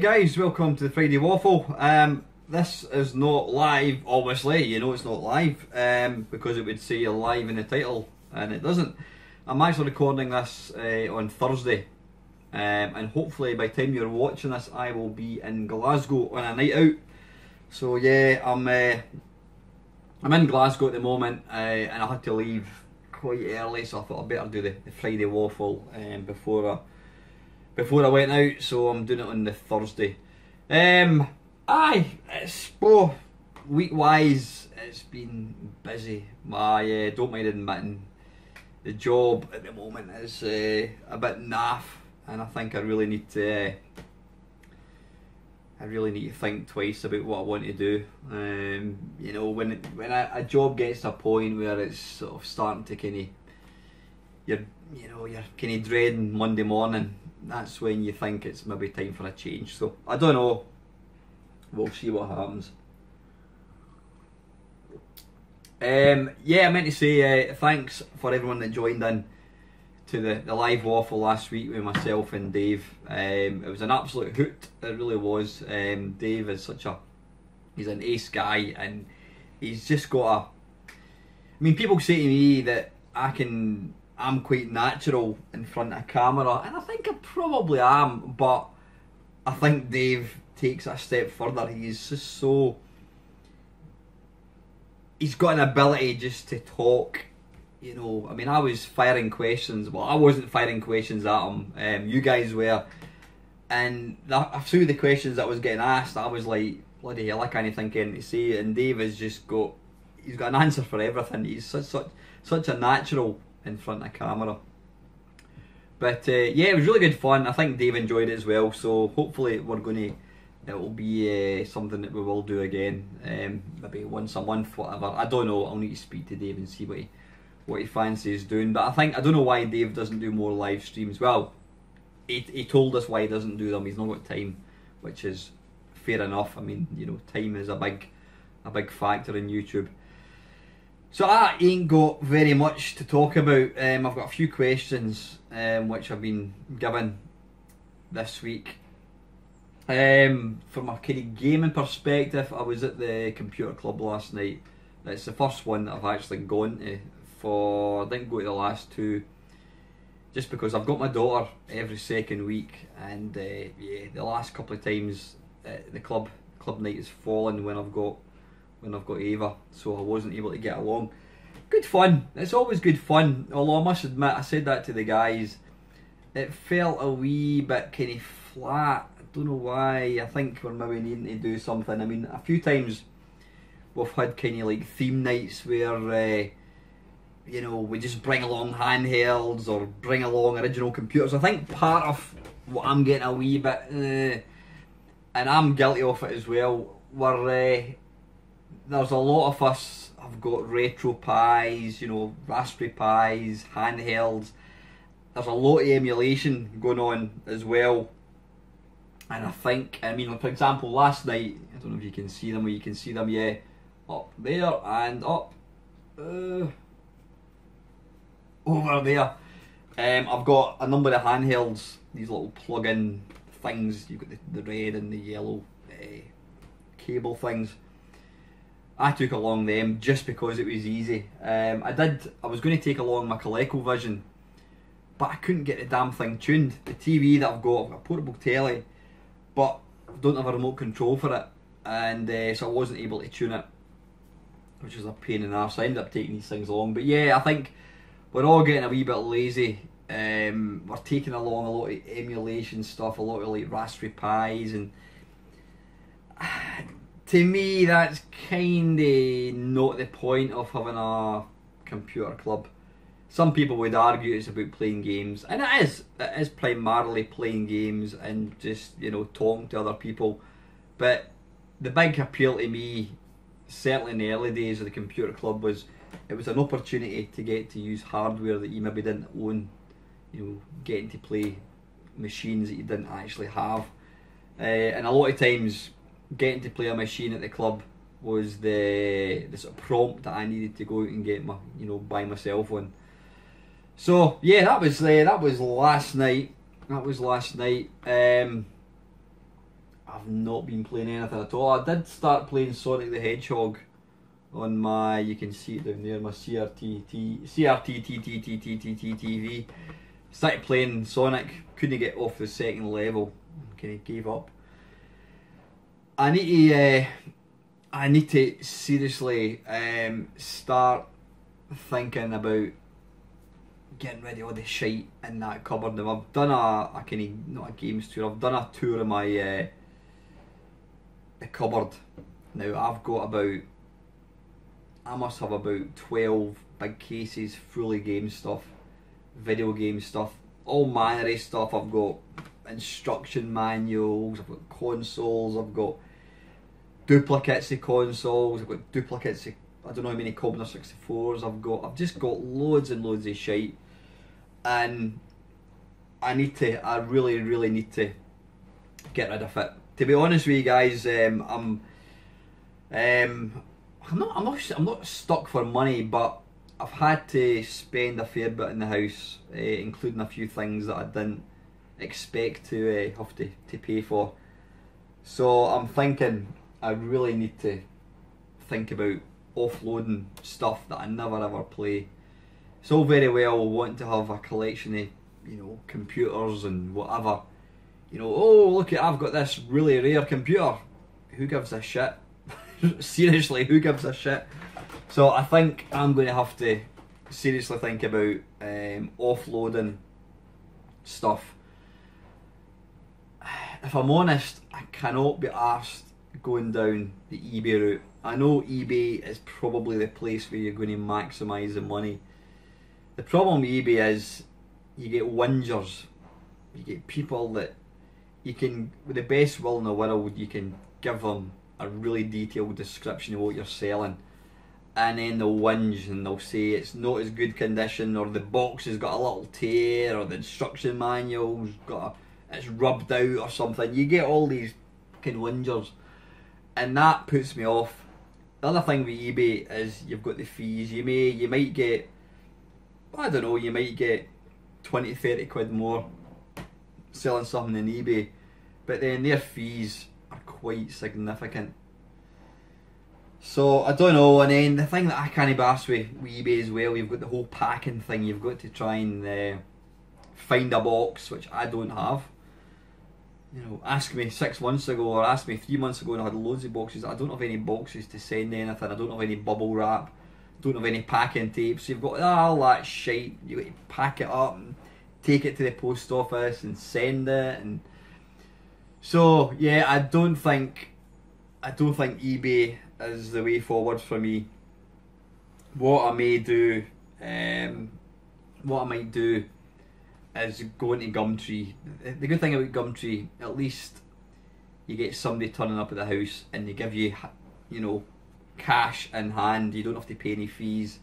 guys, welcome to the Friday Waffle. This is not live, obviously, you know it's not live, because it would say live in the title, and it doesn't. I'm actually recording this on Thursday, and hopefully by the time you're watching this I will be in Glasgow on a night out. So yeah, I'm in Glasgow at the moment, and I had to leave quite early, so I thought I'd better do the Friday Waffle before I went out, so I'm doing it on the Thursday. Expo, week-wise, it's been busy. I don't mind admitting the job at the moment is a bit naff, and I think I really need to think twice about what I want to do. You know, when a job gets to a point where it's sort of starting to you're kind of dreading Monday morning, that's when you think it's maybe time for a change. So I don't know, we'll see what happens. Yeah, I meant to say thanks for everyone that joined in to the live waffle last week with myself and Dave. It was an absolute hoot, it really was. Dave is he's an ace guy, and he's just got I mean, people say to me that I'm quite natural in front of camera, and I think I probably am, but I think Dave takes it a step further. He's just he's got an ability just to talk, you know. I mean, I was firing questions, well, I wasn't firing questions at him, you guys were, and a few of the questions that I was getting asked, I was like, bloody hell, I can't think anything to say, and Dave has just he's got an answer for everything. He's such a natural in front of camera. But yeah, it was really good fun. I think Dave enjoyed it as well, so hopefully it will be something that we will do again, maybe once a month, whatever. I don't know, I'll need to speak to Dave and see what he fancies doing. But I don't know why Dave doesn't do more live streams. Well, he told us why he doesn't do them. He's not got time, which is fair enough. I mean, you know, time is a big factor in YouTube. So I ain't got very much to talk about. I've got a few questions which I've been given this week. From a kind of gaming perspective, I was at the computer club last night. It's the first one that I've actually gone to I didn't go to the last two, just because I've got my daughter every second week, and yeah, the last couple of times the club night has fallen when I've got Ava, so I wasn't able to get along. Good fun, it's always good fun, although I must admit, I said that to the guys, it felt a wee bit kind of flat. I don't know why. I think we're maybe needing to do something. I mean, a few times we've had kind of like theme nights where you know, we just bring along handhelds or bring along original computers. I think part of what I'm getting a wee bit, and I'm guilty of it as well, where there's a lot of us have got retro Pis, you know, Raspberry Pis, handhelds. There's a lot of emulation going on as well. And I think, I mean, for example, last night, I don't know if you can see them, or you can see them, yeah, up there and up over there. I've got a number of handhelds, these little plug-in things. You've got the red and the yellow cable things. I took along them just because it was easy. I was going to take along my ColecoVision, but I couldn't get the damn thing tuned. The TV that I've got a portable telly, but I don't have a remote control for it, and so I wasn't able to tune it, which was a pain in the arse. I ended up taking these things along. But yeah, I think we're all getting a wee bit lazy. We're taking along a lot of emulation stuff, a lot of like Raspberry Pis, and to me that's kinda not the point of having a computer club. Some people would argue it's about playing games, and it is primarily playing games and just, you know, talking to other people. But the big appeal to me, certainly in the early days of the computer club, was it was an opportunity to get to use hardware that you maybe didn't own, you know, getting to play machines that you didn't actually have. And a lot of times getting to play a machine at the club was the sort of prompt that I needed to go out and get buy myself one. So yeah, that was last night. I've not been playing anything at all. I did start playing Sonic the Hedgehog on my, you can see it down there, my CRT TV. Started playing Sonic, couldn't get off the second level, kind of gave up. I need to seriously start thinking about getting rid of all the shite in that cupboard. Now I've done a kind of, not a games tour, I've done a tour of my the cupboard. Now I've got about, I must have about 12 big cases full of game stuff, video game stuff, all manner of stuff. I've got instruction manuals, I've got consoles, I've got duplicates of consoles, I've got duplicates of, I don't know how many Commodore 64s I've just got loads and loads of shite, and I really need to get rid of it. To be honest with you guys, I'm not stuck for money, but I've had to spend a fair bit in the house, including a few things that I didn't expect to have to pay for. So I'm thinking I really need to think about offloading stuff that I never ever play. It's all very well wanting to have a collection of, you know, computers and whatever. You know, oh look at, I've got this really rare computer. Who gives a shit? Seriously, who gives a shit? So I think I'm going to have to seriously think about offloading stuff. If I'm honest, I cannot be arsed going down the eBay route. I know eBay is probably the place where you're going to maximise the money. The problem with eBay is you get whingers. You get people that you can, with the best will in the world, you can give them a really detailed description of what you're selling, and then they'll whinge and they'll say it's not as good condition, or the box has got a little tear, or the instruction manual's got it's rubbed out or something. You get all these kind of whingers, and that puts me off. The other thing with eBay is you've got the fees. You might get, I don't know, you might get 20-30 quid more selling something on eBay, but then their fees are quite significant. So I don't know. And then the thing that I can't be arsed with eBay as well, you've got the whole packing thing. You've got to try and find a box, which I don't have. You know, ask me 6 months ago, or ask me 3 months ago, and I had loads of boxes. I don't have any boxes to send anything. I don't have any bubble wrap. Don't have any packing tape. So you've got all that shite. You got to pack it up and take it to the post office and send it. And so yeah, I don't think eBay is the way forward for me. What I may do, what I might do, is go into Gumtree. The good thing about Gumtree, at least you get somebody turning up at the house and they give you, you know, cash in hand. You don't have to pay any fees.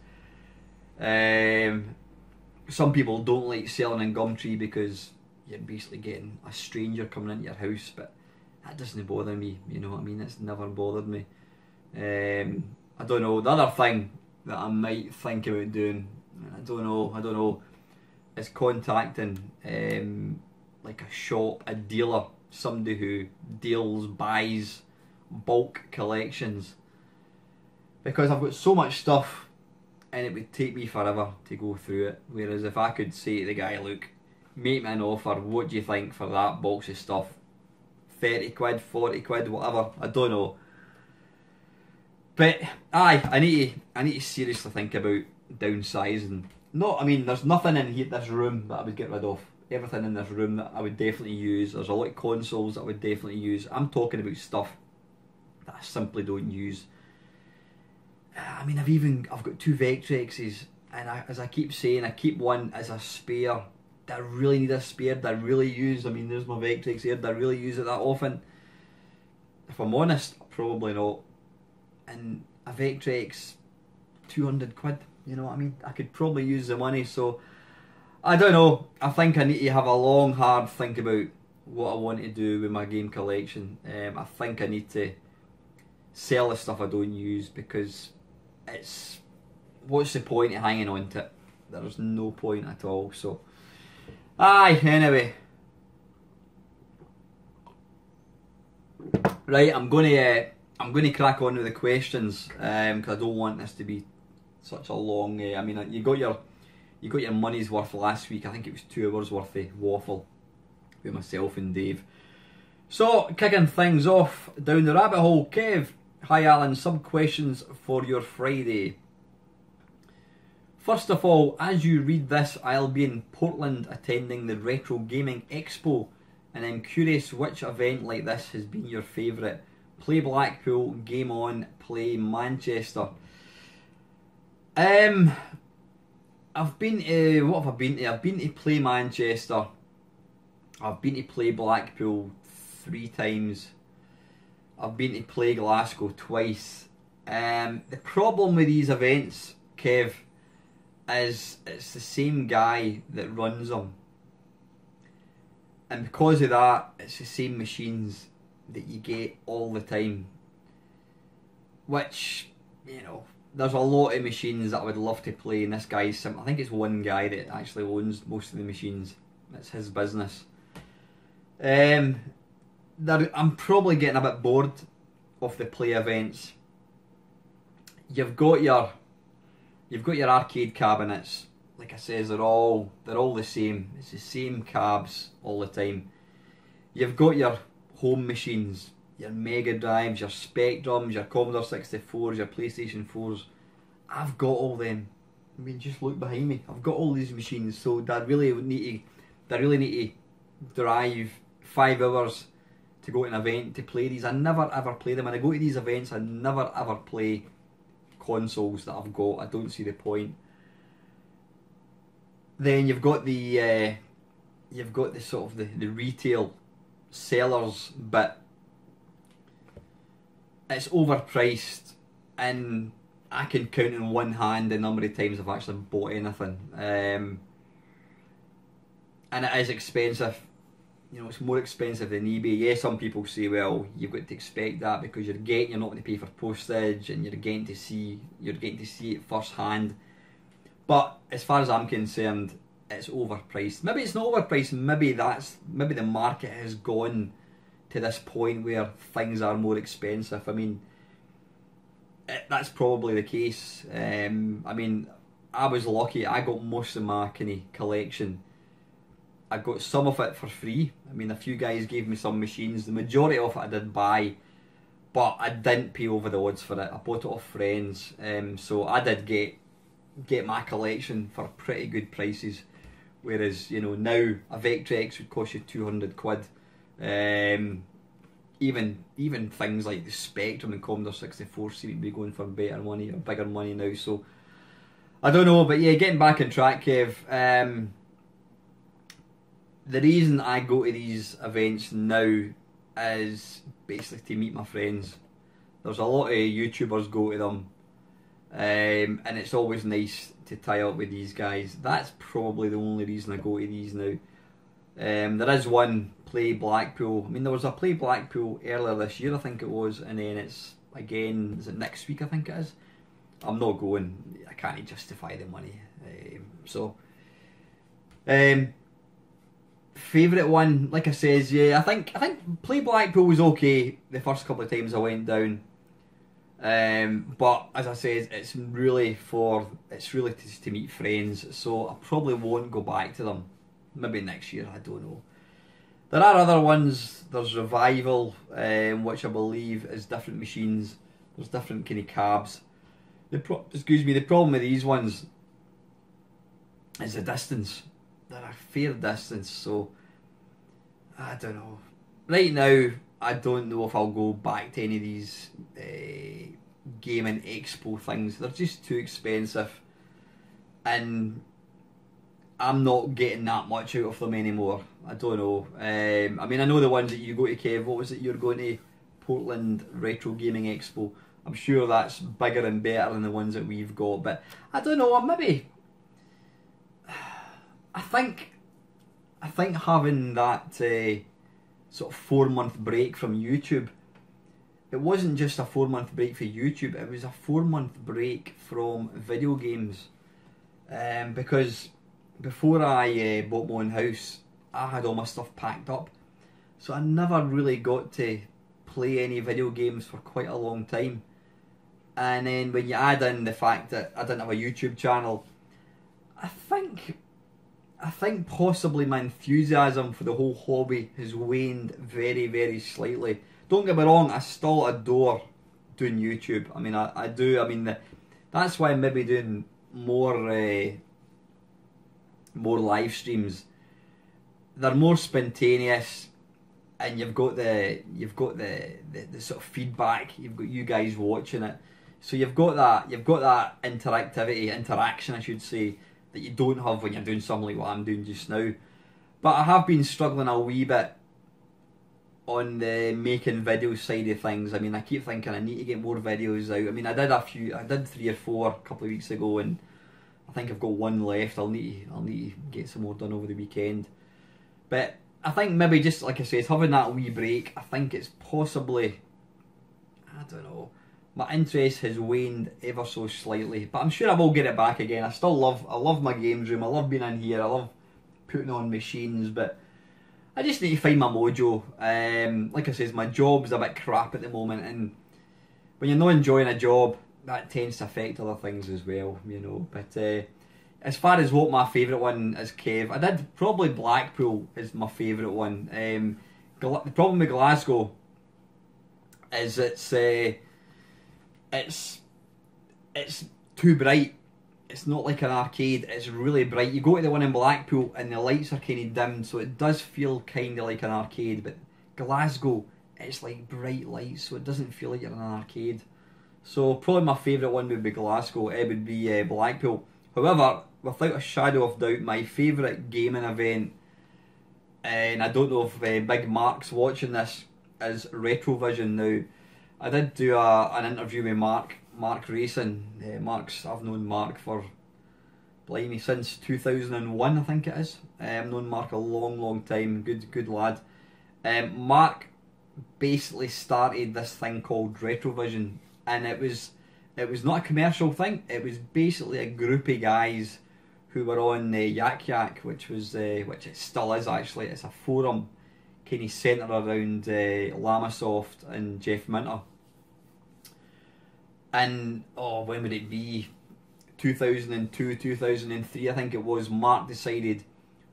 Some people don't like selling in Gumtree because you're basically getting a stranger coming into your house, but that doesn't bother me, you know what I mean? It's never bothered me. I don't know, the other thing that I might think about doing, I don't know, is contacting like a shop, a dealer, somebody who buys bulk collections, because I've got so much stuff and it would take me forever to go through it. Whereas if I could say to the guy, look, make me an offer, what do you think for that box of stuff? 30 quid, 40 quid, whatever, I don't know. But aye, I need to seriously think about downsizing. I mean, there's nothing in here, this room, that I would get rid of. Everything in this room that I would definitely use. There's a lot of consoles that I would definitely use. I'm talking about stuff that I simply don't use. I mean, I've got 2 Vectrexes, and as I keep saying, I keep one as a spare. Do I really need a spare? Do I really use, I mean, there's my Vectrex here, do I really use it that often? If I'm honest, probably not. And a Vectrex, 200 quid, you know what I mean? I could probably use the money, so I don't know. I think I need to have a long, hard think about what I want to do with my game collection. I think I need to sell the stuff I don't use, because what's the point of hanging on to it? There's no point at all. So aye, anyway. Right, I'm gonna crack on with the questions because I don't want this to be such a long. I mean, you got your money's worth last week. I think it was 2 hours worth of waffle with myself and Dave. So, kicking things off down the rabbit hole, Kev. Hi Alan, some questions for your Friday. First of all, as you read this, I'll be in Portland attending the Retro Gaming Expo, and I'm curious which event like this has been your favourite. Play Blackpool, Game On, Play Manchester. I've been to, what have I been to? I've been to Play Manchester. I've been to Play Blackpool 3 times. I've been to Play Glasgow twice. The problem with these events, Kev, is it's the same guy that runs them. And because of that, it's the same machines that you get all the time. Which, you know, there's a lot of machines that I would love to play, and this guy's, I think it's one guy that actually owns most of the machines. It's his business. I'm probably getting a bit bored of the Play events. You've got your arcade cabinets. Like I says, they're all the same. It's the same cabs all the time. You've got your home machines, your Mega Drives, your Spectrums, your Commodore 64s, your PlayStation 4s. I've got all them. I mean, just look behind me. I've got all these machines, so I really need to drive 5 hours to go to an event to play these. I never ever play them. When I go to these events, I never ever play consoles that I've got. I don't see the point. Then you've got the sort of the retail sellers bit. It's overpriced, and I can count in one hand the number of times I've actually bought anything. And it is expensive. You know, it's more expensive than eBay. Yeah, some people say, well, you've got to expect that because you're not going to pay for postage, and you're getting to see it firsthand. But as far as I'm concerned, it's overpriced. Maybe it's not overpriced. Maybe the market has gone to this point where things are more expensive. I mean, that's probably the case. I mean, I was lucky. I got most of my collection. I got some of it for free. I mean, a few guys gave me some machines. The majority of it I did buy, but I didn't pay over the odds for it. I bought it off friends, so I did get my collection for pretty good prices. Whereas, you know, now a Vectrex would cost you 200 quid. Even things like the Spectrum and Commodore 64 seem to be going for better money or bigger money now. So I don't know, but yeah, getting back on track, Kev. The reason I go to these events now is basically to meet my friends. There's a lot of YouTubers go to them, and it's always nice to tie up with these guys. That's probably the only reason I go to these now. There is one, Play Blackpool. I mean, there was a Play Blackpool earlier this year, I think it was, and then it's again, is it next week, I think it is? I'm not going. I can't justify the money. Favourite one, like I says, yeah, I think Play Blackpool was okay the first couple of times I went down. But as I says, it's really to meet friends, so I probably won't go back to them. Maybe next year, I don't know. There are other ones. There's Revival, which I believe is different machines. There's different kind of cabs. The problem with these ones is the distance. They're a fair distance, so I don't know. Right now, I don't know if I'll go back to any of these gaming expo things. They're just too expensive, and I'm not getting that much out of them anymore. I don't know. I mean, I know the ones that you go to, Kev. What was it you're going to? Portland Retro Gaming Expo. I'm sure that's bigger and better than the ones that we've got, but I don't know. Maybe I think having that sort of 4-month break from YouTube, it wasn't just a 4-month break for YouTube, it was a 4-month break from video games. Because before I bought my own house, I had all my stuff packed up, so I never really got to play any video games for quite a long time. And then when you add in the fact that I didn't have a YouTube channel, I think possibly my enthusiasm for the whole hobby has waned very, very slightly. Don't get me wrong, I still adore doing YouTube. I mean, I do. I mean, that's why I'm maybe doing more live streams. They're more spontaneous, and you've got the sort of feedback. You've got you guys watching it, so you've got that interaction, I should say, that you don't have when you're doing something like what I'm doing just now. But I have been struggling a wee bit on the making video side of things. I mean, I keep thinking I need to get more videos out. I mean, I did 3 or 4 a couple of weeks ago, and I think I've got 1 left. I'll need to get some more done over the weekend. But I think maybe just like I said, having that wee break, I think it's possibly, I don't know, my interest has waned ever so slightly, but I'm sure I will get it back again. I love my games room. I love being in here. I love putting on machines, but I just need to find my mojo. Like I said, my job's a bit crap at the moment, and when you're not enjoying a job, that tends to affect other things as well, you know. But as far as what my favourite one is, Kev, I did probably Blackpool is my favourite one. The problem with Glasgow is it's too bright. It's not like an arcade. It's really bright. You go to the one in Blackpool and the lights are kind of dimmed, so it does feel kind of like an arcade. But Glasgow, it's like bright lights, so it doesn't feel like you're in an arcade. So probably my favourite one would be Glasgow. It would be Blackpool. However, without a shadow of doubt, my favourite gaming event, and I don't know if Big Mark's watching this, is Retrovision. Now, I did do an interview with Mark Racing. I've known Mark for, blimey, since 2001, I think it is. I've known Mark a long time. Good lad. Mark basically started this thing called Retrovision, and it was not a commercial thing. It was basically a group of guys who were on Yak Yak, which it still is actually. It's a forum kind of centred around Lamasoft and Jeff Minter. And when would it be? 2002, 2003, I think it was. Mark decided,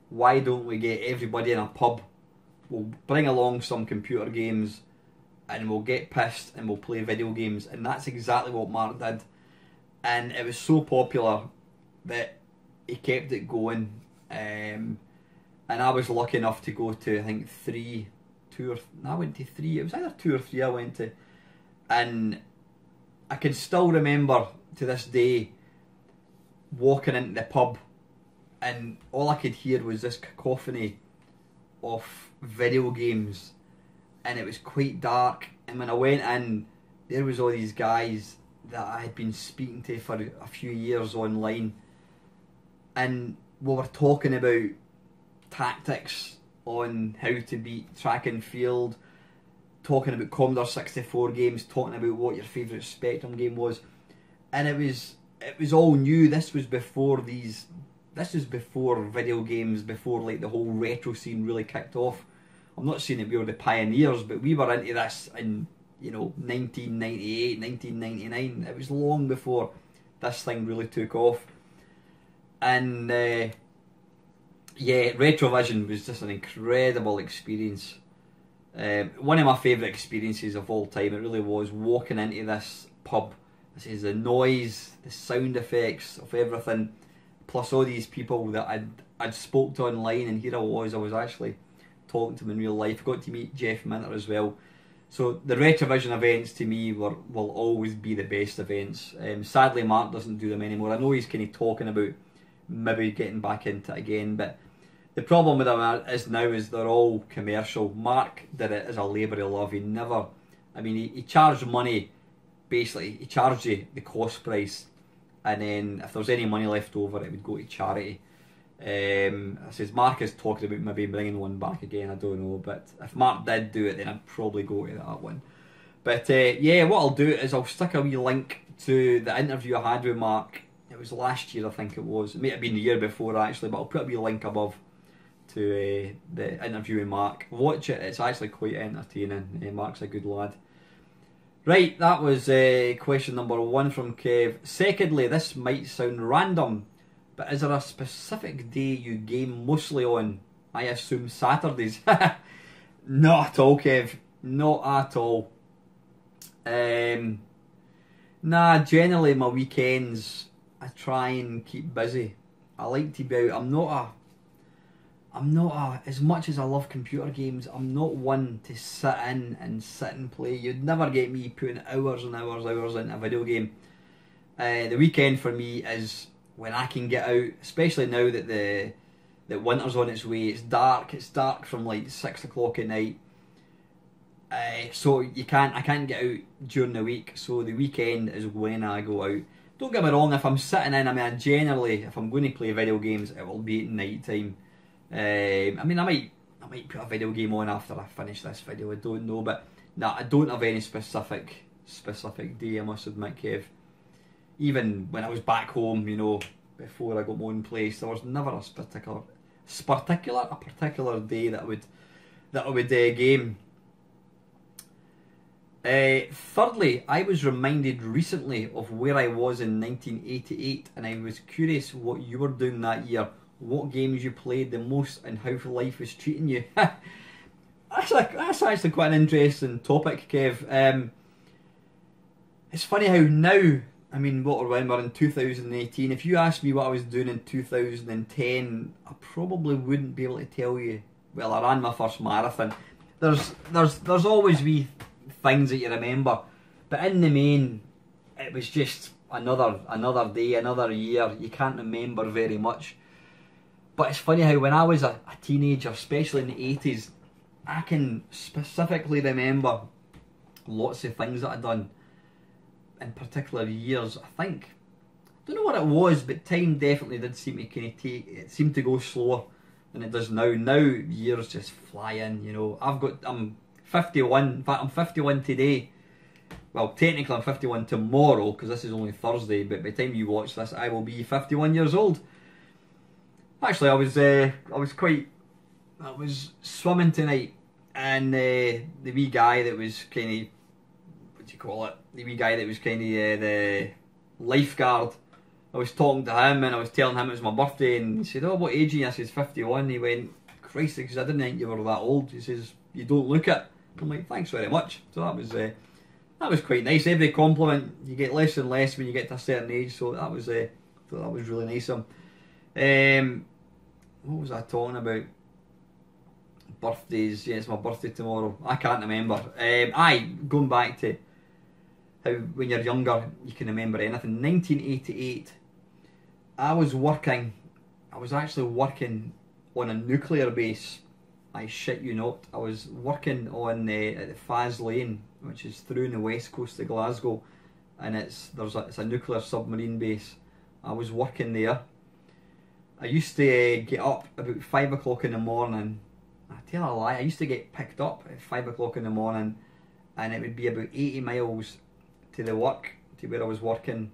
why don't we get everybody in a pub? We'll bring along some computer games, and we'll get pissed and we'll play video games. And that's exactly what Mark did. And it was so popular that he kept it going. And I was lucky enough to go to, I think, I went to 3. It was either 2 or 3 I went to. And I can still remember to this day walking into the pub, and all I could hear was this cacophony of video games, and it was quite dark. And when I went in, there was all these guys that I had been speaking to for a few years online, and we were talking about tactics on how to beat track and field, talking about Commodore 64 games, talking about what your favourite Spectrum game was, and it was all new. This was before video games, before like the whole retro scene really kicked off. I'm not saying that we were the pioneers, but we were into this in 1998, 1999. It was long before this thing really took off, and Retrovision was just an incredible experience. One of my favourite experiences of all time. It really was walking into this pub. This is the noise, the sound effects of everything, plus all these people that I'd spoke to online, and here I was actually talking to them in real life. I got to meet Jeff Minter as well. So the Retrovision events to me will always be the best events. Sadly, Mark doesn't do them anymore. I know he's kind of talking about maybe getting back into it again, but the problem with them is they're all commercial. Mark did it as a labour of love. He charged money. Basically, he charged you the cost price, and then if there was any money left over, it would go to charity. Mark is talking about maybe bringing one back again. I don't know, but if Mark did do it, then I'd probably go to that one. But what I'll do is I'll stick a wee link to the interview I had with Mark. It was last year, I think it was. It might have been the year before actually, but I'll put a wee link above to the interview with Mark. Watch it, it's actually quite entertaining. Mark's a good lad. Right, that was question number 1 from Kev. Secondly, this might sound random, but is there a specific day you game mostly on? I assume Saturdays. Not at all, Kev. Not at all. Nah, generally my weekends I try and keep busy. I like to be out. I'm not a, as much as I love computer games, I'm not one to sit and play. You'd never get me putting hours and hours into a video game. The weekend for me is when I can get out, especially now that that winter's on its way. It's dark from like 6 o'clock at night. So I can't get out during the week, so the weekend is when I go out. Don't get me wrong, if I'm sitting in, I mean, generally, if I'm going to play video games, it will be at night time. I mean, I might put a video game on after I finish this video, I don't know, but nah, I don't have any specific day, I must admit, Kev. Even when I was back home, you know, before I got my own place, there was never a particular day that I would game. Thirdly, I was reminded recently of where I was in 1988, and I was curious what you were doing that year, what games you played the most, and how life was treating you. That's actually quite an interesting topic, Kev. It's funny how now, I mean, when we're in 2018, if you asked me what I was doing in 2010, I probably wouldn't be able to tell you. Well, I ran my first marathon. There's always wee things that you remember, but in the main, it was just another day, another year. You can't remember very much. But it's funny how when I was a teenager, especially in the 80s, I can specifically remember lots of things that I'd done in particular years. I don't know what it was, but time definitely did seem to it seemed to go slower than it does now. Now years just fly in, you know. I'm 51, in fact I'm 51 today. Well, technically I'm 51 tomorrow, because this is only Thursday, but by the time you watch this I will be 51 years old. Actually, I was swimming tonight, and the wee guy that was kind of, what do you call it, the wee guy that was kind of the lifeguard, I was talking to him and I was telling him it was my birthday, and he said, "Oh, what age are you?" I said, 51. He went, "Christ," because I didn't think you were that old. He says, "You don't look it." I'm like, "Thanks very much." So that was quite nice. Every compliment you get less and less when you get to a certain age. So that was really nice of him. What was I talking about? Birthdays. Yeah, it's my birthday tomorrow. I can't remember. Going back to how when you're younger you can remember anything. 1988. I was actually working on a nuclear base. I shit you not. I was working on at the Faz Lane, which is through in the west coast of Glasgow, and it's a nuclear submarine base. I was working there. I used to get up about 5 o'clock in the morning. I tell a lie, I used to get picked up at 5 o'clock in the morning, and it would be about 80 miles to where I was working.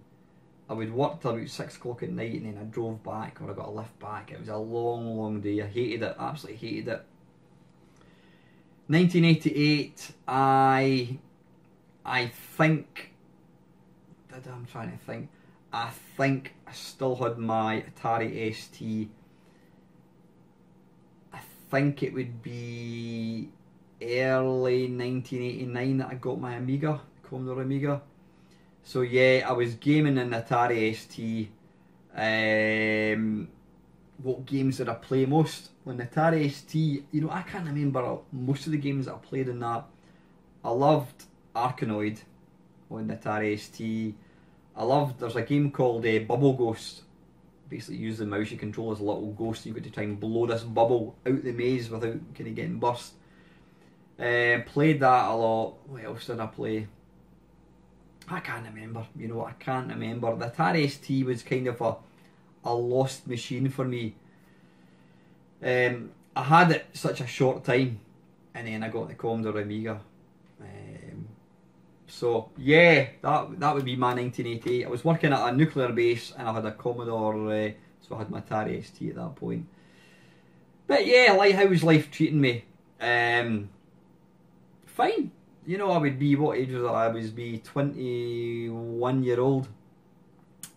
I would work till about 6 o'clock at night, and then I drove back, or I got a lift back. It was a long day. I hated it, absolutely hated it. 1988, I'm trying to think. I think I still had my Atari ST. I think it would be early 1989 that I got my Amiga, Commodore Amiga. So yeah, I was gaming in the Atari ST. What games did I play most? On the Atari ST, you know, I can't remember most of the games that I played in that. I loved Arkanoid on the Atari ST. There's a game called Bubble Ghost. Basically use the mouse, you control as a little ghost, and you've got to try and blow this bubble out the maze without kind of getting burst. Played that a lot. What else did I play? I can't remember, you know, I can't remember. The Atari ST was kind of a lost machine for me. I had it such a short time, and then I got the Commodore Amiga. So yeah, that would be my 1988. I was working at a nuclear base, and I had a Commodore, so I had my Atari ST at that point. But yeah, like, how was life treating me? Fine. You know, I would be, what age was I? I was be 21-year-old.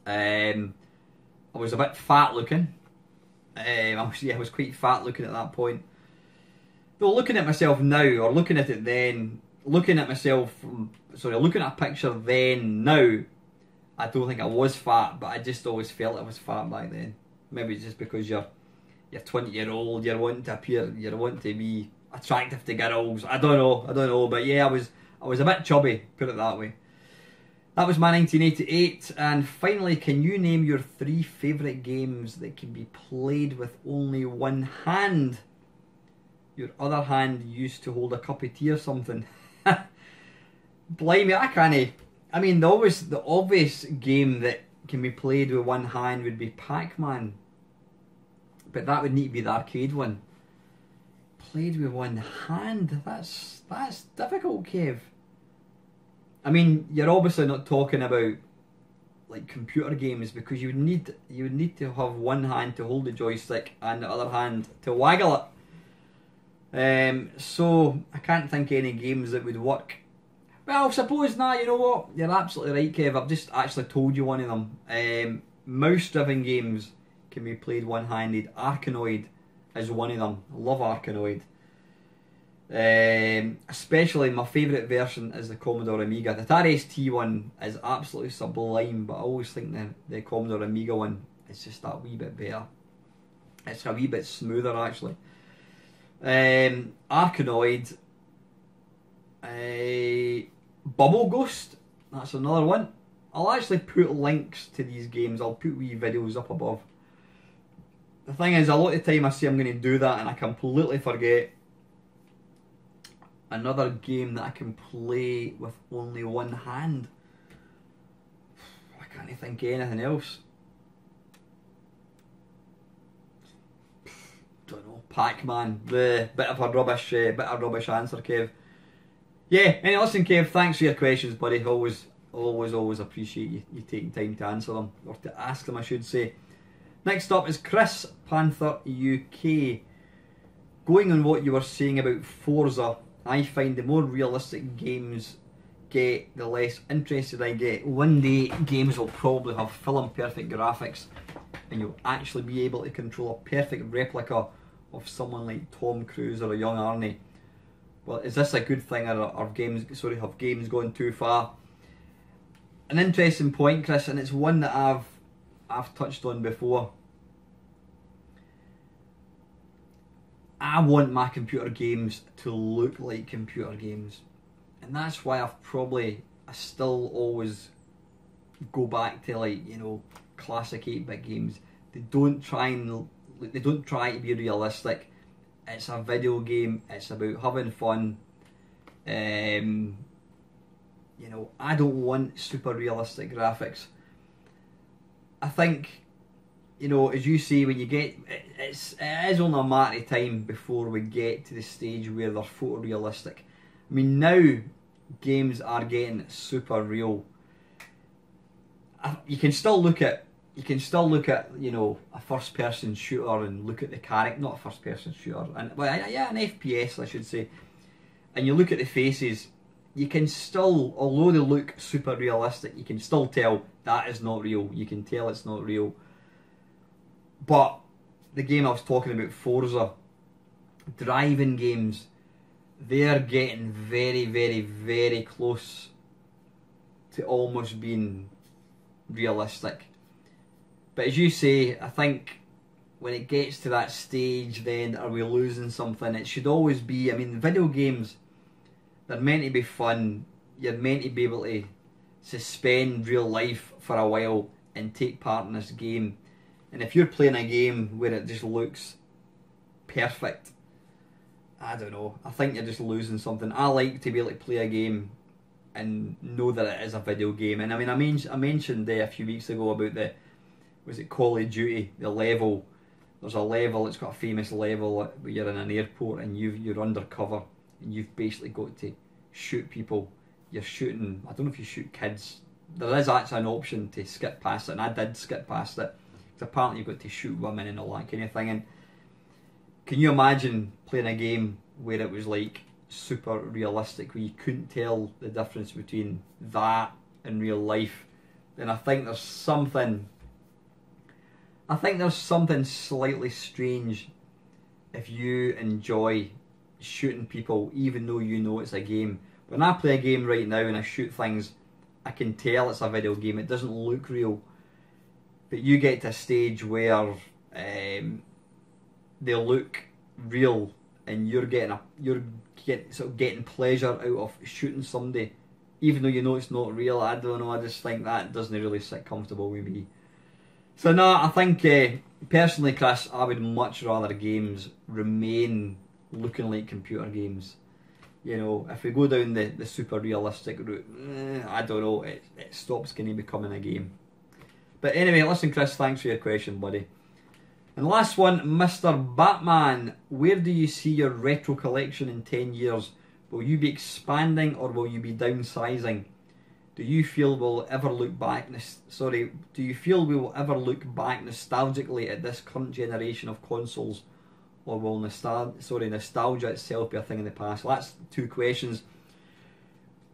I was a bit fat looking. I was quite fat looking at that point. Though looking at myself now, or looking at it then, looking at a picture then, now, I don't think I was fat, but I just always felt I was fat back then. Maybe it's just because you're 20-year-old, you're wanting to appear, you're wanting to be attractive to girls. I don't know, but yeah, I was a bit chubby, put it that way. That was my 1988, and finally, can you name your 3 favourite games that can be played with only one hand? Your other hand used to hold a cup of tea or something. Blimey, I can't. I mean, the obvious game that can be played with one hand would be Pac-Man. But that would need to be the arcade one. Played with one hand? That's difficult, Kev. I mean, you're obviously not talking about like computer games, because you would need to have one hand to hold the joystick and the other hand to waggle it. So I can't think of any games that would work. Well, suppose you know what? You're absolutely right, Kev. I've just actually told you one of them. Mouse-driven games can be played one-handed. Arkanoid is one of them. I love Arkanoid. Especially my favourite version is the Commodore Amiga. The Atari ST one is absolutely sublime, but I always think the Commodore Amiga one is just that wee bit better. It's a wee bit smoother, actually. Arkanoid. Bubble Ghost, that's another one. I'll actually put links to these games. I'll put wee videos up above. The thing is, a lot of the time I say I'm going to do that and I completely forget. Another game that I can play with only one hand. I can't think of anything else. Don't know. Pac-Man. The bit of a rubbish answer, Kev. Yeah, anyway, listen, Kev, thanks for your questions, buddy. Always appreciate you taking time to answer them, or to ask them, I should say. Next up is Chris Panther UK. Going on what you were saying about Forza, I find the more realistic games get, the less interested I get. One day, games will probably have film-perfect graphics, and you'll actually be able to control a perfect replica of someone like Tom Cruise or a young Arnie. Well, is this a good thing, or have games gone too far? An interesting point, Chris, and it's one that I've touched on before. I want my computer games to look like computer games, and that's why I still always go back to, like, you know, classic 8-bit games. They don't try to be realistic. It's a video game. It's about having fun. You know, I don't want super realistic graphics. I think, you know, as you say, when you get, it is only a matter of time before we get to the stage where they're photorealistic. I mean, now games are getting super real. You can still look at, you know, a first-person shooter and look at the character, not a first-person shooter, and well, yeah, an FPS, I should say. And you look at the faces, you can still, although they look super realistic, you can still tell that is not real. You can tell it's not real. But the game I was talking about, Forza, driving games, they're getting very, very, very close to almost being realistic. But as you say, I think when it gets to that stage, then are we losing something? It should always be, I mean, video games, they're meant to be fun. You're meant to be able to suspend real life for a while and take part in this game. And if you're playing a game where it just looks perfect, I don't know, I think you're just losing something. I like to be able to play a game and know that it is a video game. And I mean, I mentioned a few weeks ago about was it Call of Duty, the level. There's a level, it's got a famous level where you're in an airport and you're undercover and you've basically got to shoot people. You're shooting, I don't know if you shoot kids. There is actually an option to skip past it, and I did skip past it. Because apparently you've got to shoot women and all that kind of thing. And can you imagine playing a game where it was like super realistic, where you couldn't tell the difference between that and real life? Then I think there's something slightly strange if you enjoy shooting people even though you know it's a game. When I play a game right now and I shoot things, I can tell it's a video game. It doesn't look real. But you get to a stage where they look real, and you're getting pleasure out of shooting somebody, even though you know it's not real. I don't know. I just think that doesn't really sit comfortable with me. So no, I think personally, Chris, I would much rather games remain looking like computer games. You know, if we go down the super realistic route, I don't know, it stops kind of becoming a game. But anyway, listen, Chris, thanks for your question, buddy. And last one, Mr. Batman, where do you see your retro collection in 10 years? Will you be expanding or will you be downsizing? Do you feel we'll ever look back? Do you feel we will ever look back nostalgically at this current generation of consoles, or will nostalgia itself be a thing in the past? Well, that's two questions.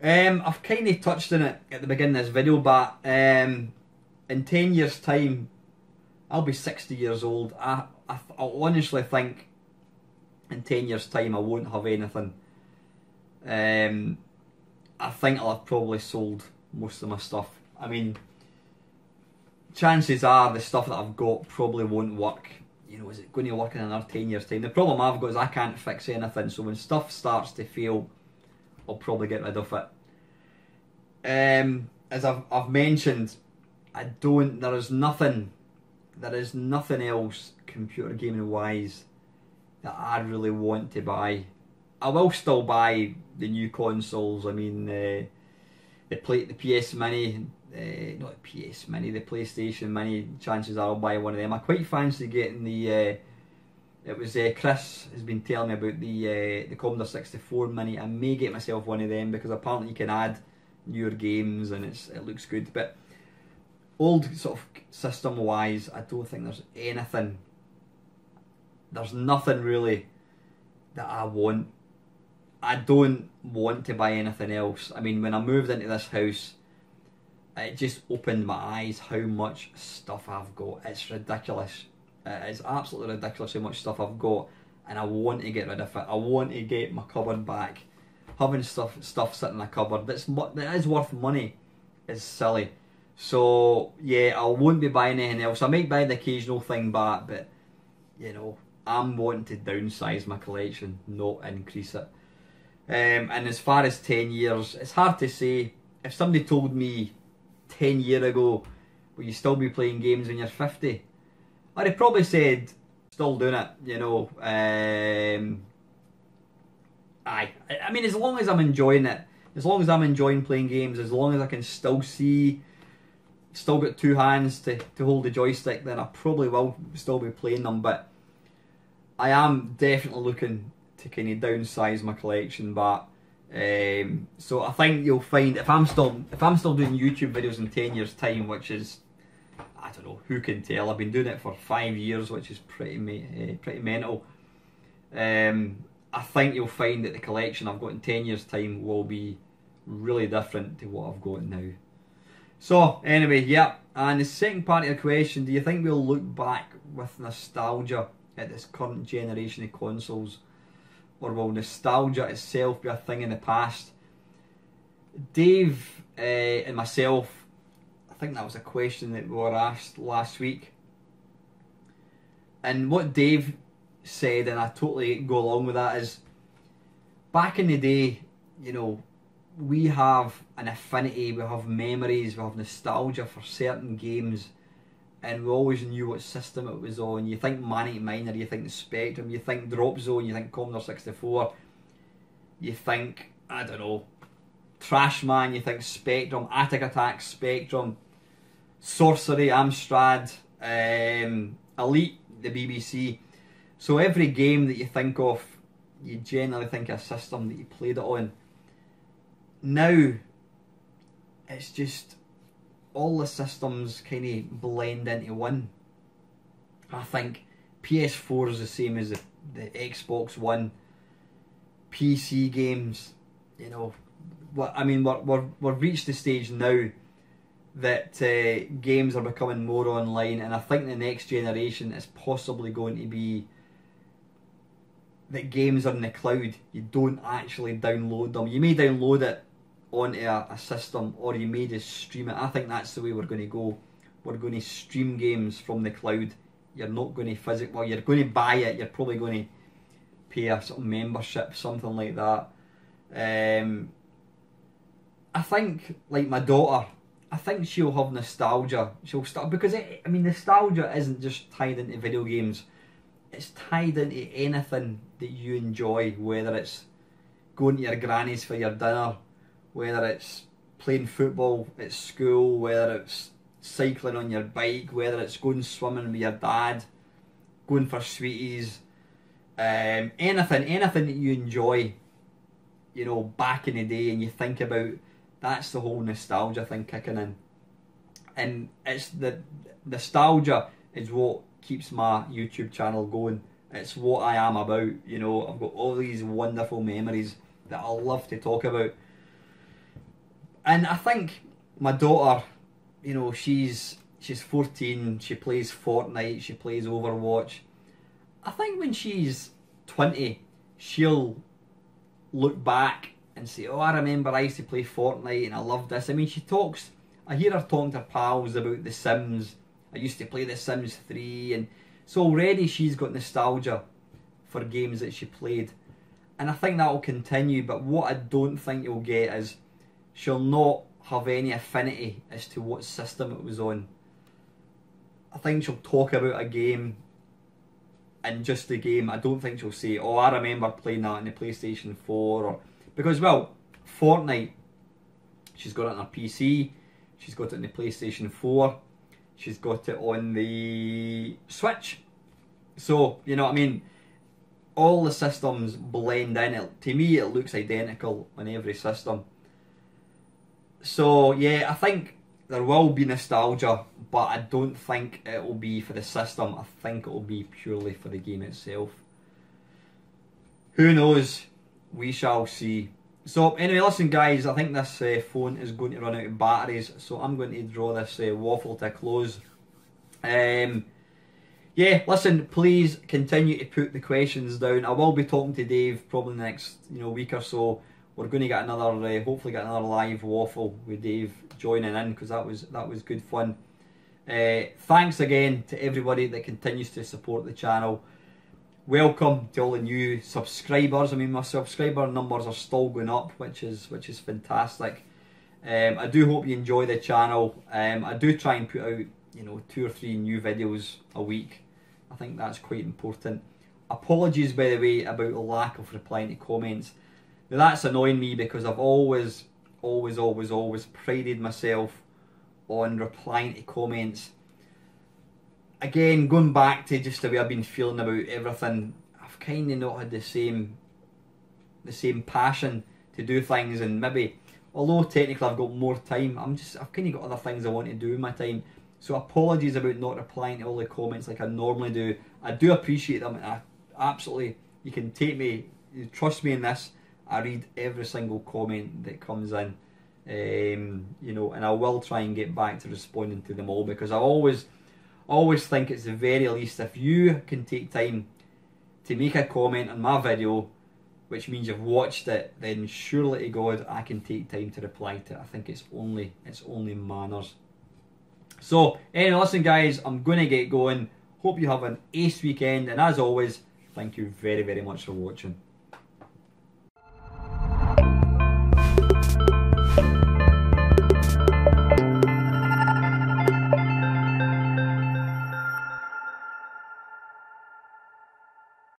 I've kind of touched on it at the beginning of this video, but in 10 years' time, I'll be 60 years old. I honestly think in 10 years' time I won't have anything. I think I'll have probably sold most of my stuff. I mean, chances are the stuff that I've got probably won't work. You know, is it going to work in another 10 years' time? The problem I've got is I can't fix anything, so when stuff starts to fail, I'll probably get rid of it. As I've mentioned, there is nothing else computer gaming wise that I really want to buy. I will still buy the new consoles. I mean, the PS Mini, not the PS Mini, the PlayStation Mini. Chances are I'll buy one of them. I quite fancy getting the. It was Chris has been telling me about the Commodore 64 Mini. I may get myself one of them because apparently you can add newer games and it looks good. But old sort of system wise, I don't think there's anything. There's nothing really that I want. I don't want to buy anything else. I mean, when I moved into this house, it just opened my eyes how much stuff I've got. It's ridiculous. It's absolutely ridiculous how much stuff I've got, and I want to get rid of it. I want to get my cupboard back. Having stuff sitting in a cupboard that is worth money is silly. So yeah, I won't be buying anything else. I might buy the occasional thing back, but you know, I'm wanting to downsize my collection, not increase it. And as far as 10 years, it's hard to say. If somebody told me 10 years ago, will you still be playing games when you're 50? I'd have probably said, still doing it, you know. I mean, as long as I'm enjoying it, as long as I'm enjoying playing games, as long as I can still got two hands to hold the joystick, then I probably will still be playing them. But I am definitely looking to kind of downsize my collection, but so I think you'll find if I'm still doing YouTube videos in 10 years time, which is, I don't know, who can tell. I've been doing it for 5 years, which is pretty mental. I think you'll find that the collection I've got in 10 years time will be really different to what I've got now. So anyway, yeah, and the second part of the question, do you think we'll look back with nostalgia at this current generation of consoles, or will nostalgia itself be a thing in the past? Dave and myself, I think that was a question that we were asked last week, and what Dave said, and I totally go along with that, is back in the day, you know, we have an affinity, we have memories, we have nostalgia for certain games, and we always knew what system it was on. You think Manic Miner, you think the Spectrum, you think Drop Zone, you think Commodore 64, you think, I don't know, Trash Man, you think Spectrum, Attic Attack, Spectrum, Sorcery, Amstrad, Elite, the BBC. So every game that you think of, you generally think of a system that you played it on. Now, it's just all the systems kind of blend into one. I think PS4 is the same as the the Xbox One, PC games. You know, I mean, we've reached the stage now that games are becoming more online, and I think the next generation is possibly going to be that games are in the cloud. You don't actually download them. You may download it onto a system, or you may just stream it. I think that's the way we're going to go. We're going to stream games from the cloud. You're not going to well, you're going to buy it. You're probably going to pay a sort of membership, something like that. I think, like my daughter, I think she'll have nostalgia. She'll start, because I mean, nostalgia isn't just tied into video games. It's tied into anything that you enjoy, whether it's going to your granny's for your dinner, whether it's playing football at school, whether it's cycling on your bike, whether it's going swimming with your dad, going for sweeties, anything that you enjoy, you know, back in the day, and you think about, that's the whole nostalgia thing kicking in. And it's the nostalgia is what keeps my YouTube channel going. It's what I am about, you know. I've got all these wonderful memories that I love to talk about. And I think my daughter, you know, she's 14, she plays Fortnite, she plays Overwatch. I think when she's 20, she'll look back and say, oh, I remember I used to play Fortnite and I loved this. I mean, I hear her talking to her pals about The Sims. I used to play The Sims 3, and so already she's got nostalgia for games that she played. And I think that will continue, but what I don't think you'll get is she'll not have any affinity as to what system it was on. I think she'll talk about a game and just the game. I don't think she'll say, oh, I remember playing that on the PlayStation 4, or because, well, Fortnite, she's got it on her PC, she's got it on the PlayStation 4, she's got it on the Switch. So, you know what I mean? All the systems blend in. To me, it looks identical on every system. So, yeah, I think there will be nostalgia, but I don't think it will be for the system. I think it will be purely for the game itself. Who knows? We shall see. So, anyway, listen, guys, I think this phone is going to run out of batteries, so I'm going to draw this waffle to a close. Yeah, listen, please continue to put the questions down. I will be talking to Dave probably in the next week or so. We're going to get another, hopefully get another live waffle with Dave joining in, because that was good fun. Thanks again to everybody that continues to support the channel. Welcome to all the new subscribers. I mean, my subscriber numbers are still going up, which is fantastic. I do hope you enjoy the channel. I do try and put out 2 or 3 new videos a week. I think that's quite important. Apologies, by the way, about the lack of replying to comments. Now, that's annoying me, because I've always prided myself on replying to comments. Again, going back to just the way I've been feeling about everything, I've kind of not had the same passion to do things, and maybe, although technically I've got more time, I've kind of got other things I want to do in my time. So apologies about not replying to all the comments like I normally do. I do appreciate them, and I absolutely, you can take me, trust me in this, I read every single comment that comes in, and I will try and get back to responding to them all, because I always think it's the very least, if you can take time to make a comment on my video, which means you've watched it, then surely to God I can take time to reply to it. I think it's only manners. So anyway, listen guys, I'm going to get going. Hope you have an ace weekend, and as always, thank you very, very much for watching.